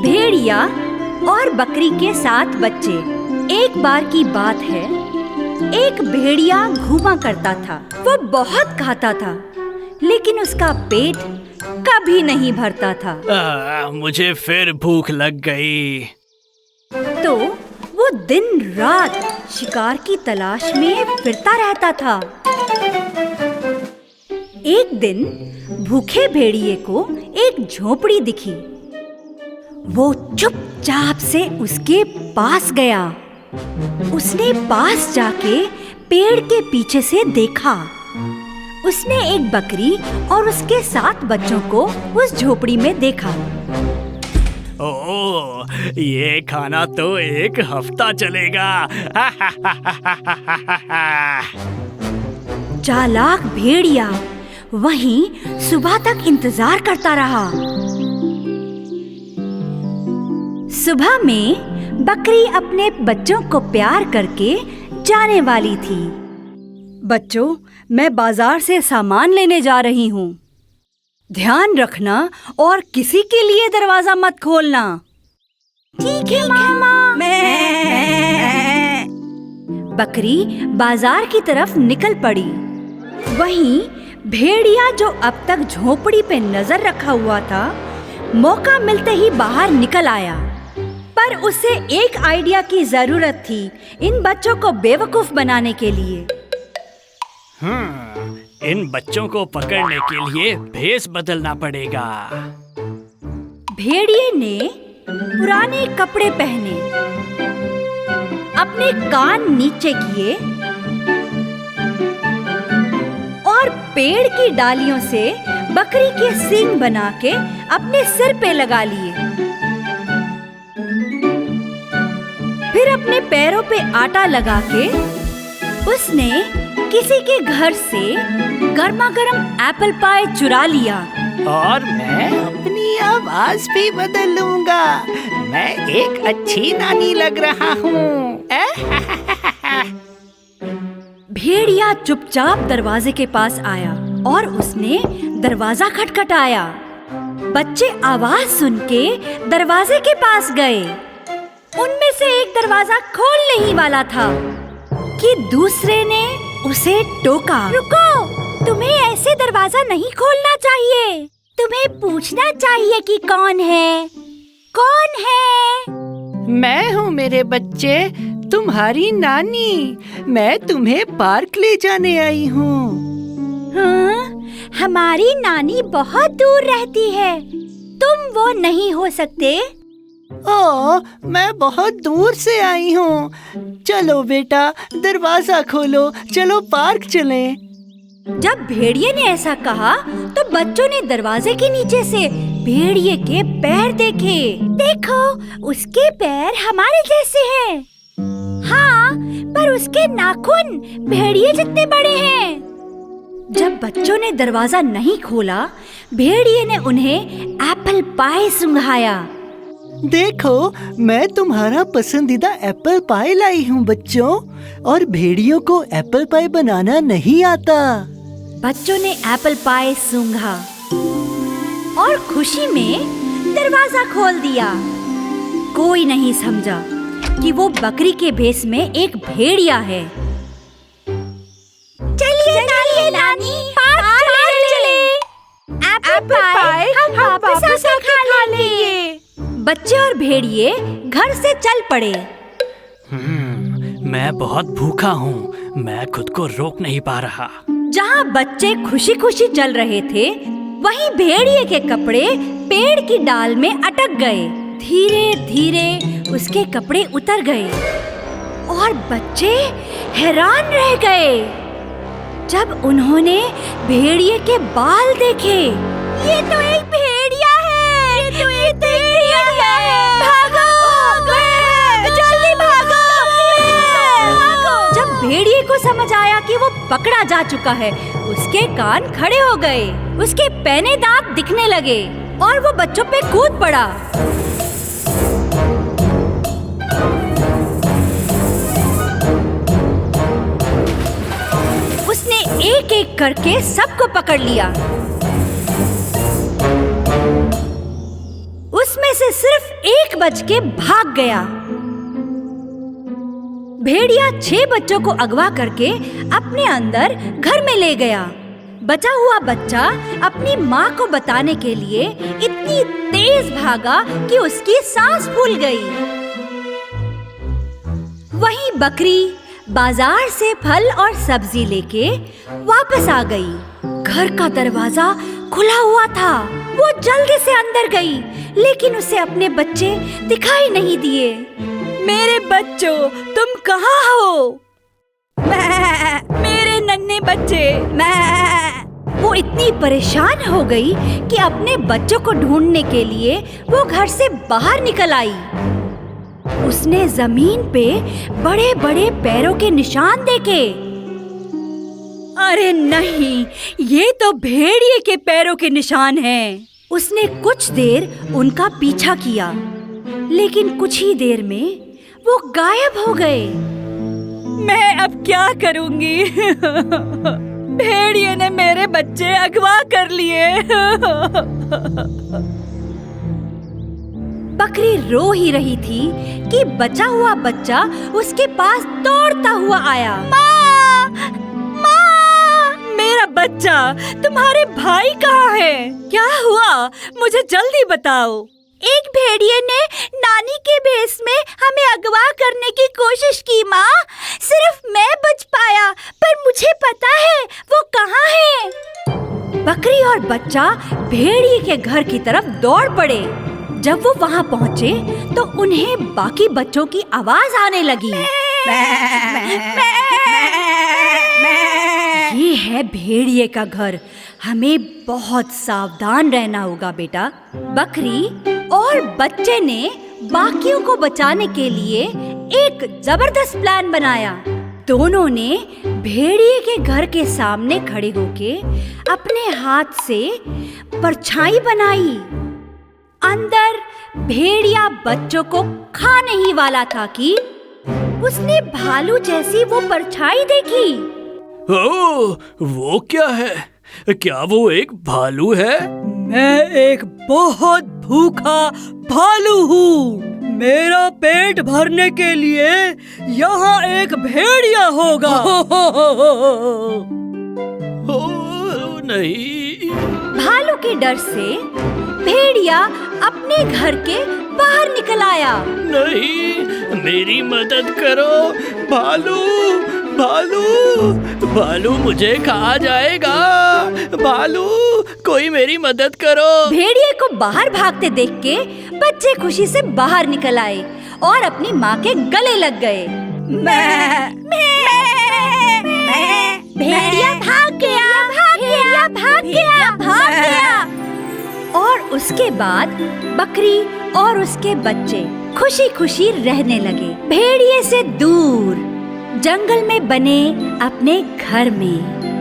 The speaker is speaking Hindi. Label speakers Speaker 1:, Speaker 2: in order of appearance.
Speaker 1: भेड़िया और बकरी के 7 बच्चे। एक बार की बात है, एक भेड़िया घूमा करता था। वो बहुत खाता था, लेकिन उसका पेट कभी नहीं भरता था।
Speaker 2: मुझे फिर भूख लग गई।
Speaker 1: तो वो दिन रात शिकार की तलाश में फिरता रहता था। एक दिन भूखे भेड़िए को एक झोपड़ी दिखी। वो चुपचाप से उसके पास गया। उसने पास जाके पेड़ के पीछे से देखा। उसने एक बकरी और उसके 7 बच्चों को उस झोपड़ी में देखा।
Speaker 2: ओह, ये खाना तो 1 हफ्ता चलेगा।
Speaker 1: चालाक भेड़िया वहीं सुबह तक इंतजार करता रहा। सुबह में बकरी अपने बच्चों को प्यार करके जाने वाली थी। बच्चों, मैं बाजार से सामान लेने जा रही हूँ। ध्यान रखना और किसी के लिए दरवाजा मत खोलना। ठीक है मामा। बकरी बाजार की तरफ निकल पड़ी। वहीं भेड़िया, जो अब तक झोपड़ी पे नजर रखा हुआ था, मौका मिलते ही बाहर निकल आया। पर उसे एक आइडिया की जरूरत थी इन बच्चों को बेवकूफ बनाने के लिए।
Speaker 2: इन बच्चों को पकड़ने के लिए भेष बदलना पड़ेगा।
Speaker 1: भेड़िए ने पुराने कपड़े पहने, अपने कान नीचे किए और पेड़ की डालियों से बकरी के सींग बना के अपने सिर पे लगा लिए। फिर अपने पैरों पे आटा लगा के उसने किसी के घर से गर्मा गर्म एप्पल पाई चुरा लिया।
Speaker 3: और मैं अपनी आवाज भी बदल लूंगा। मैं एक अच्छी नानी लग रहा हूँ।
Speaker 1: भेड़िया चुपचाप दरवाजे के पास आया और उसने दरवाजा खटखटाया। बच्चे आवाज सुन के दरवाजे के पास गए। उनमें से एक दरवाजा खोलने ही वाला था कि दूसरे ने उसे टोका। रुको, तुम्हें ऐसे दरवाजा नहीं खोलना चाहिए। तुम्हें पूछना चाहिए कि कौन है। कौन है?
Speaker 3: मैं हूँ मेरे बच्चे, तुम्हारी नानी। मैं तुम्हें पार्क ले जाने आई हूँ।
Speaker 1: हाँ, हमारी नानी बहुत दूर रहती है। तुम वो नहीं हो सकते।
Speaker 3: ओह, मैं बहुत दूर से आई हूँ। चलो बेटा, दरवाजा खोलो, चलो पार्क चलें।
Speaker 1: जब भेड़िए ने ऐसा कहा तो बच्चों ने दरवाजे के नीचे से भेड़िए के पैर देखे। देखो, उसके पैर हमारे जैसे हैं। हाँ, पर उसके नाखून भेड़िए जितने बड़े हैं। जब बच्चों ने दरवाजा नहीं खोला, भेड़िए ने उन्हें एप्पल पाई सुंघाया।
Speaker 3: देखो, मैं तुम्हारा पसंदीदा एप्पल पाई लाई हूँ बच्चों। और भेड़ियों को एप्पल पाई बनाना नहीं आता।
Speaker 1: बच्चों ने एप्पल पाई सूंघा और खुशी में दरवाजा खोल दिया। कोई नहीं समझा कि वो बकरी के भेष में एक भेड़िया है। चलिए नानी, पार्क चले। एप्पल पाई हम वापस आके खा लेंगे। बच्चे और भेड़िए घर से चल पड़े।
Speaker 2: मैं बहुत भूखा हूँ। मैं खुद को रोक नहीं पा रहा।
Speaker 1: जहाँ बच्चे खुशी खुशी चल रहे थे, वहीं भेड़िए के कपड़े पेड़ की डाल में अटक गए। धीरे धीरे उसके कपड़े उतर गए और बच्चे हैरान रह गए जब उन्होंने भेड़िए के बाल देखे। ये तो एक भेड़िया है। ये तो एक भेड़िया है। भागो, जल्दी भागो। जब भेड़िए को समझ आया कि वो पकड़ा जा चुका है, उसके कान खड़े हो गए, उसके पैने दांत दिखने लगे और वो बच्चों पे कूद पड़ा। उसने एक एक करके सबको पकड़ लिया। उसमें से सिर्फ एक चीख बज के भाग गया। भेड़िया 6 बच्चों को अगवा करके अपने अंदर घर में ले गया। बचा हुआ बच्चा अपनी माँ को बताने के लिए इतनी तेज भागा कि उसकी सांस फूल गई। वहीं बकरी बाजार से फल और सब्जी लेके वापस आ गई। घर का दरवाजा खुला हुआ था। वो जल्दी से अंदर गई, लेकिन उसे अपने बच्चे दिखाई नहीं दिए। मेरे बच्चों, तुम कहाँ हो? मेरे नन्हे बच्चे, वो इतनी परेशान हो गई कि अपने बच्चों को ढूंढने के लिए वो घर से बाहर निकल आई। उसने जमीन पे बड़े बड़े पैरों के निशान देखे। अरे नहीं, ये तो भेड़िए के पैरों के निशान हैं। उसने कुछ देर उनका पीछा किया, लेकिन कुछ ही देर में वो गायब हो गए। मैं अब क्या करूंगी? भेड़िए ने मेरे बच्चे अगवा कर लिए। बकरी रो ही रही थी कि बचा हुआ बच्चा उसके पास दौड़ता हुआ आया। माँ! माँ! मेरा बच्चा, तुम्हारे भाई कहाँ है? क्या हुआ? मुझे जल्दी बताओ। एक भेड़िए ने नानी के भेष में हमें अगवा करने की कोशिश की माँ। सिर्फ मैं बच पाया, पर मुझे पता है वो कहाँ है। बकरी और बच्चा भेड़िए के घर की तरफ दौड़ पड़े। जब वो वहाँ पहुँचे तो उन्हें बाकी बच्चों की आवाज आने लगी। ये है भेड़िए का घर, हमें बहुत सावधान रहना होगा बेटा। बकरी और बच्चे ने बाकियों को बचाने के लिए एक जबरदस्त प्लान बनाया। दोनों ने भेड़िए के घर के सामने खड़े होके अपने हाथ से परछाई बनाई। अंदर भेड़िया बच्चों को खाने ही वाला था कि उसने भालू जैसी वो परछाई देखी।
Speaker 2: ओह, वो क्या है? क्या वो एक भालू है?
Speaker 4: मैं एक बहुत भूखा भालू हूँ। मेरा पेट भरने के लिए यहाँ एक भेड़िया होगा।
Speaker 2: ओह नहीं।
Speaker 1: भालू के डर से भेड़िया अपने घर के बाहर निकल आया।
Speaker 2: नहीं, मेरी मदद करो। भालू, भालू, भालू मुझे खा जाएगा। भालू, कोई मेरी मदद करो।
Speaker 1: भेड़िए को बाहर भागते देख के बच्चे खुशी से बाहर निकल आए और अपनी माँ के गले लग गए। भेड़िया भाग गया, भाग गया, भाग गया, भाग गया। और उसके बाद बकरी और उसके बच्चे खुशी खुशी रहने लगे, भेड़िए से दूर जंगल में बने अपने घर में।